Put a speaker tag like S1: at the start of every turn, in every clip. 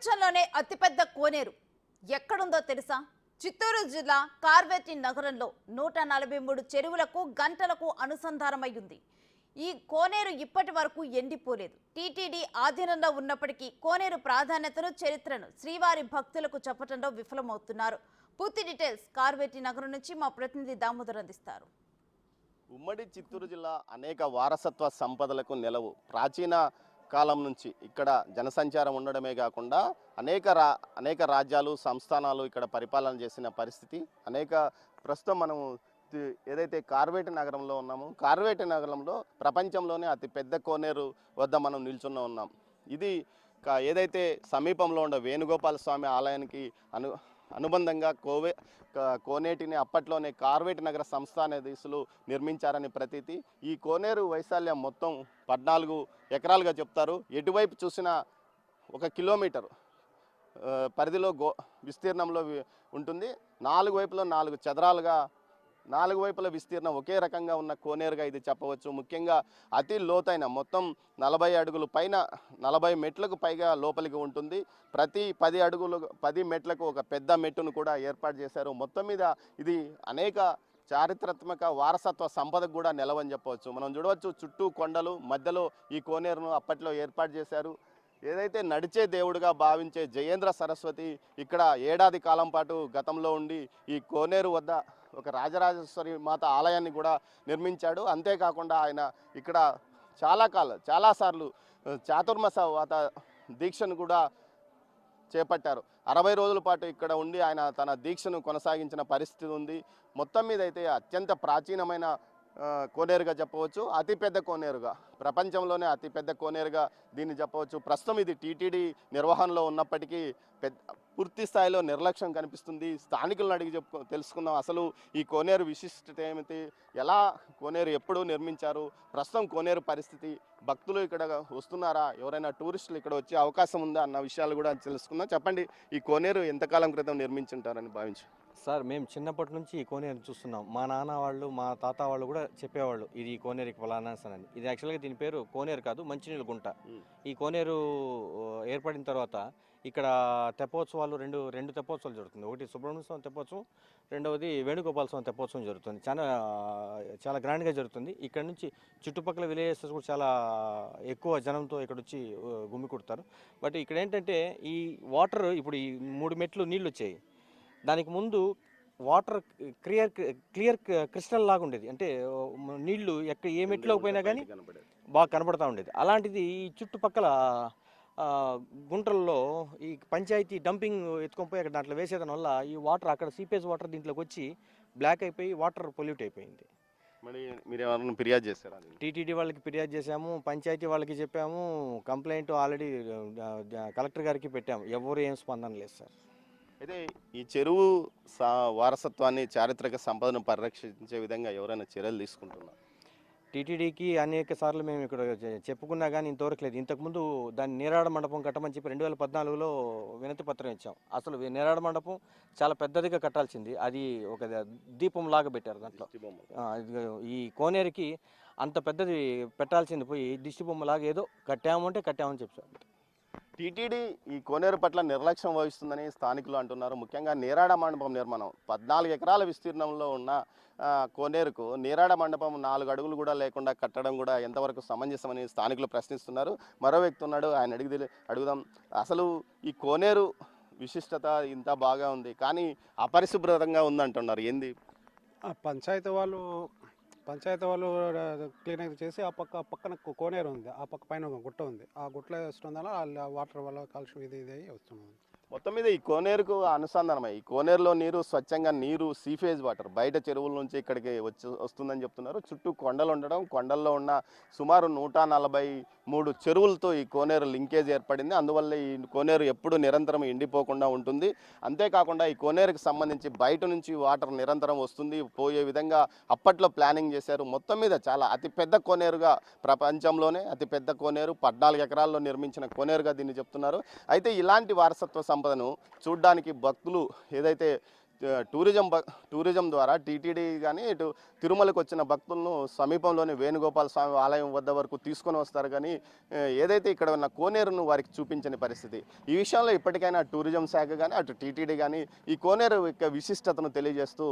S1: ప్రపంచంలోనే అతిపెద్ద కోనేరు ఎక్కడుందో తెలుసా? చిత్తూరు జిల్లా కార్వేటి నగరంలో 143 చెరువులకు గంటలకు అనుసంధానమై ఉంది. ఈ కోనేరు ఇప్పటి వరకు ఎండిపోలేదు. టీటీడీ ఆధీనంలో ఉన్నప్పటికీ కోనేరు ప్రాధాన్యతను, చరిత్రను శ్రీవారి భక్తులకు చెప్పడంలో విఫలమవుతున్నారు. పూర్తి డీటెయిల్స్ కార్వేటి నగరం నుంచి మా ప్రతినిధి దామోదర్ అందిస్తారు.
S2: ఉమ్మడి చిత్తూరు జిల్లా అనేక వారసత్వ సంపదలకు నెలవు. ప్రాచీన కాలం నుంచి ఇక్కడ జనసంచారం ఉండడమే కాకుండా అనేక రాజ్యాలు, సంస్థానాలు ఇక్కడ పరిపాలన చేసిన పరిస్థితి. ప్రస్తుతం మనము ఏదైతే కార్వేటి నగరంలో ఉన్నామో, కార్వేటి నగరంలో ప్రపంచంలోనే అతి పెద్ద కోనేరు వద్ద మనం నిల్చున్న ఉన్నాం. ఇది ఏదైతే సమీపంలో ఉన్న వేణుగోపాల స్వామి ఆలయానికి అనుబంధంగా కోనేటిని అప్పట్లోనే కార్వేటి నగర సంస్థానాధీశులు నిర్మించారని ప్రతీతి. ఈ కోనేరు వైశాల్యం మొత్తం 14 ఎకరాలుగా చెప్తారు. ఎటువైపు చూసినా 1 కిలోమీటర్ పరిధిలో విస్తీర్ణంలో ఉంటుంది. 4 వైపులో 4 చదరాలుగా 4 వైపుల విస్తీర్ణం ఒకే రకంగా ఉన్న కోనేరుగా ఇది చెప్పవచ్చు. ముఖ్యంగా అతి లోతైన మొత్తం 40 అడుగులు పైన 40 మెట్లకు పైగా లోపలికి ఉంటుంది. ప్రతి 10 మెట్లకు ఒక పెద్ద మెట్టును కూడా ఏర్పాటు చేశారు. మొత్తం మీద ఇది అనేక చారిత్రాత్మక వారసత్వ సంపదకు కూడా నిలవని చెప్పవచ్చు. మనం చూడవచ్చు, చుట్టూ కొండలు, మధ్యలో ఈ కోనేరును అప్పట్లో ఏర్పాటు చేశారు. ఏదైతే నడిచే దేవుడిగా భావించే జయేంద్ర సరస్వతి ఇక్కడ ఏడాది కాలం పాటు గతంలో ఉండి ఈ కోనేరు వద్ద ఒక రాజరాజేశ్వరి మాత ఆలయాన్ని కూడా నిర్మించాడు. అంతేకాకుండా ఆయన ఇక్కడ చాలాసార్లు చాతుర్మాస వ్రత దీక్షను కూడా చేపట్టారు. 60 రోజుల పాటు ఇక్కడ ఉండి ఆయన తన దీక్షను కొనసాగించిన పరిస్థితి ఉంది. మొత్తం మీద అయితే అత్యంత ప్రాచీనమైన కోనేరుగా చెప్పవచ్చు. అతిపెద్ద కోనేరుగా, ప్రపంచంలోనే అతిపెద్ద కోనేరుగా దీన్ని చెప్పవచ్చు. ప్రస్తుతం ఇది టీటీడీ నిర్వహణలో ఉన్నప్పటికీ పూర్తి స్థాయిలో నిర్లక్ష్యం కనిపిస్తుంది. స్థానికులను అడిగి తెలుసుకుందాం అసలు ఈ కోనేరు విశిష్టత ఏమిటి, ఎలా కోనేరు ఎప్పుడు నిర్మించారు, ప్రస్తుతం కోనేరు పరిస్థితి, భక్తులు ఇక్కడ వస్తున్నారా, ఎవరైనా టూరిస్టులు ఇక్కడ వచ్చే అవకాశం ఉందా అన్న విషయాలు కూడా తెలుసుకుందాం. చెప్పండి, ఈ కోనేరు ఎంతకాలం క్రితం నిర్మించుంటారని భావించి?
S3: సార్, మేము చిన్నప్పటి నుంచి ఈ కోనేరు చూస్తున్నాం. మా నాన్న వాళ్ళు, మా తాత వాళ్ళు కూడా చెప్పేవాళ్ళు, ఇది ఈ కోనేరుకి ఫలానా అని. ఇది యాక్చువల్గా దీని పేరు కోనేరు కాదు, మంచినీళ్ళ గుంట. ఈ కోనేరు ఏర్పడిన తర్వాత ఇక్కడ తెప్పోత్సవాలు రెండు తెప్పోత్సవాలు జరుగుతుంది. ఒకటి సుబ్రహ్మణ్య స్వామి తెప్పోత్సవం, రెండవది వేణుగోపాల స్వామి తెప్పోత్సవం జరుగుతుంది. చాలా గ్రాండ్గా జరుగుతుంది. ఇక్కడ నుంచి చుట్టుపక్కల విలేజెస్ కూడా చాలా ఎక్కువ జనంతో ఇక్కడ వచ్చి గుమ్మి కుడతారు. బట్ ఇక్కడ ఏంటంటే ఈ వాటర్, ఇప్పుడు ఈ 3 మెట్లు నీళ్ళు వచ్చాయి. దానికి ముందు వాటర్ క్లియర్ క్రిస్టల్ లాగా ఉండేది. అంటే నీళ్లు ఏ మెట్లోకి పోయినా కానీ బాగా కనబడతా ఉండేది. అలాంటిది ఈ చుట్టుపక్కల గుంటల్లో ఈ పంచాయతీ డంపింగ్ ఎత్తుకొని పోయి అక్కడ దాంట్లో వేసేదాని వల్ల ఈ వాటర్, అక్కడ సీపేజ్ వాటర్ దీంట్లోకి వచ్చి బ్లాక్ అయిపోయి వాటర్ పొల్యూట్ అయిపోయింది.
S2: మరి మీరు ఎవరైనా ఫిర్యాదు చేస్తారా?
S3: టీటీడీ వాళ్ళకి ఫిర్యాదు చేశాము, పంచాయతీ వాళ్ళకి చెప్పాము, కంప్లైంట్ ఆల్రెడీ కలెక్టర్ గారికి పెట్టాము. ఎవరు ఏం స్పందన లేదు సార్.
S2: అయితే ఈ చెరువు వారసత్వాన్ని, చారిత్రక సంపదను పరిరక్షించే విధంగా ఎవరైనా చర్యలు తీసుకుంటున్నారు?
S3: టీటీడీకి అనేక సార్లు మేము ఇక్కడ చెప్పుకున్నా కానీ ఇంతవరకు లేదు. ఇంతకుముందు దాన్ని నీరాడ మండపం కట్టమని చెప్పి 2014లో వినతి పత్రం ఇచ్చాం. అసలు నీరాడ మండపం చాలా పెద్దదిగా కట్టాల్సింది, అది ఒక దీపం లాగా పెట్టారు. దాంట్లో ఈ కోనేరుకి అంత పెద్దది పెట్టాల్సింది పోయి దిష్టి బొమ్మలాగా ఏదో కట్టామని చెప్పారు.
S2: టీటీడీ ఈ కోనేరు పట్ల నిర్లక్ష్యం వహిస్తుందని స్థానికులు అంటున్నారు. ముఖ్యంగా నీరాడ మండపం నిర్మాణం 14 ఎకరాల విస్తీర్ణంలో ఉన్న కోనేరుకు నీరాడ మండపం 4 అడుగులు కూడా లేకుండా కట్టడం కూడా ఎంతవరకు సమంజసమని స్థానికులు ప్రశ్నిస్తున్నారు. మరో వ్యక్తి ఉన్నాడు, ఆయన అడుగుదాం. అసలు ఈ కోనేరు విశిష్టత ఇంత బాగా ఉంది కానీ అపరిశుభ్రంగా ఉందంటున్నారు, ఏంది?
S4: పంచాయతీ వాళ్ళు క్లీనింగ్ చేసి ఆ పక్కన కోనేరు ఉంది, ఆ పైన ఒక గుట్ట ఉంది. ఆ గుట్టలో వేస్తుందా వాటర్ వల్ల కాలుష్యం ఇది వస్తుంది.
S2: మొత్తం మీద ఈ కోనేరుకు అనుసంధానమై ఈ కోనేరులో స్వచ్ఛంగా నీరు సీఫేజ్ వాటర్ బయట చెరువుల నుంచి ఇక్కడికి వస్తుందని చెప్తున్నారు. చుట్టూ కొండలు ఉండడం, కొండల్లో ఉన్న సుమారు 143 చెరువులతో ఈ కోనేరు లింకేజ్ ఏర్పడింది. అందువల్ల ఈ కోనేరు ఎప్పుడు నిరంతరం ఎండిపోకుండా ఉంటుంది. అంతేకాకుండా ఈ కోనేరుకు సంబంధించి బయట నుంచి వాటర్ నిరంతరం వస్తుంది పోయే విధంగా అప్పట్లో ప్లానింగ్ చేశారు. మొత్తం మీద చాలా అతిపెద్ద కోనేరుగా, ప్రపంచంలోనే అతిపెద్ద కోనేరు, 14 ఎకరాల్లో నిర్మించిన కోనేరుగా దీన్ని చెప్తున్నారు. అయితే ఇలాంటి వారసత్వ సంపదను చూడ్డానికి భక్తులు ఏదైతే టూరిజం ద్వారా టీటీడీ కానీ ఇటు తిరుమలకు వచ్చిన భక్తులను సమీపంలోని వేణుగోపాల స్వామి ఆలయం వద్ద వరకు తీసుకొని వస్తారు కానీ ఏదైతే ఇక్కడ ఉన్న కోనేరును వారికి చూపించని పరిస్థితి. ఈ విషయంలో ఇప్పటికైనా టూరిజం శాఖ కానీ అటు టీటీడీ కానీ ఈ కోనేరు యొక్క విశిష్టతను తెలియజేస్తూ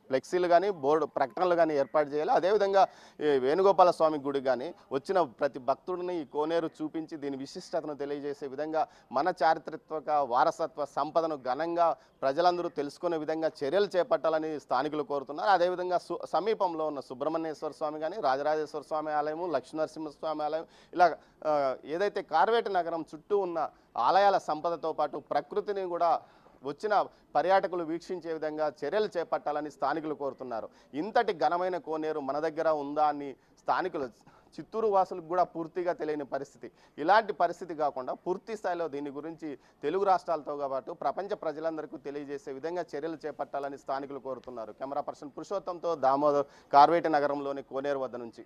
S2: ఫ్లెక్సీలు కానీ బోర్డు ప్రకటనలు కానీ ఏర్పాటు చేయాలి. అదేవిధంగా ఈ వేణుగోపాల స్వామి గుడి కానీ వచ్చిన ప్రతి భక్తుడిని ఈ కోనేరు చూపించి దీని విశిష్టతను తెలియజేసే విధంగా మన చారిత్రక వారసత్వ సంపదను ఘనంగా ప్రజలందరూ తెలుసుకునే విధంగా చర్యలు చేపట్టాలని స్థానికులు కోరుతున్నారు. అదేవిధంగా సమీపంలో ఉన్న సుబ్రహ్మణ్యేశ్వర స్వామి కానీ రాజరాజేశ్వర స్వామి ఆలయము, లక్ష్మీనరసింహస్వామి ఆలయం ఇలా ఏదైతే కార్వేట నగరం చుట్టూ ఉన్న ఆలయాల సంపదతో పాటు ప్రకృతిని కూడా వచ్చిన పర్యాటకులు వీక్షించే విధంగా చర్యలు చేపట్టాలని స్థానికులు కోరుతున్నారు. ఇంతటి ఘనమైన కోనేరు మన దగ్గర ఉందా అని స్థానికులు చిత్తూరు వాసులకు కూడా పూర్తిగా తెలియని పరిస్థితి. ఇలాంటి పరిస్థితి కాకుండా పూర్తి స్థాయిలో దీని గురించి తెలుగు రాష్ట్రాలతో పాటు ప్రపంచ ప్రజలందరికీ తెలియజేసే విధంగా చర్యలు చేపట్టాలని స్థానికులు కోరుతున్నారు. కెమెరా పర్సన్ పురుషోత్తంతో దామోదర్, కార్వేట నగరంలోని కోనేరు వద్ద నుంచి.